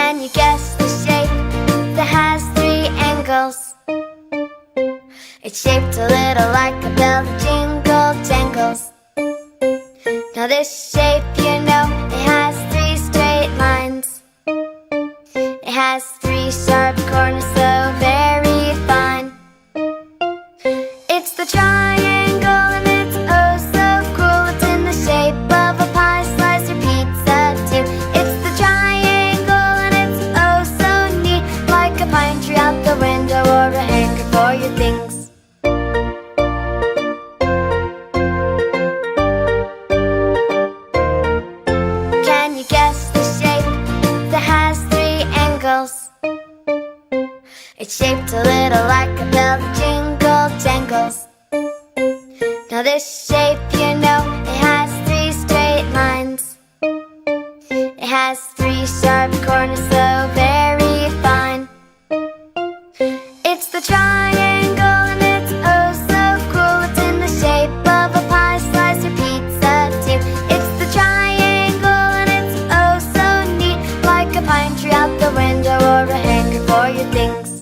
Can you guess the shape that has 3 angles? It's shaped a little like a bell that jingle jangles. Now this shape, you know, it has 3 straight lines. It has 3 sharp corners, so very fine. It's the triangle and it's oh so cool. It's in the shape of a pie slice or pizza too. It's the triangle and it's oh so neat, like a pine tree out the window or a hanger for your things. Can you guess the shape that has 3 angles? It's shaped a little like a bell that jingle jangles. Now this shape, you know, it has 3 straight lines. It has 3 sharp corners, so very fine. It's the triangle and it's oh so cool. It's in the shape of a pie slice or pizza too. It's the triangle and it's oh so neat, like a pine tree out the window or a hanger for your things.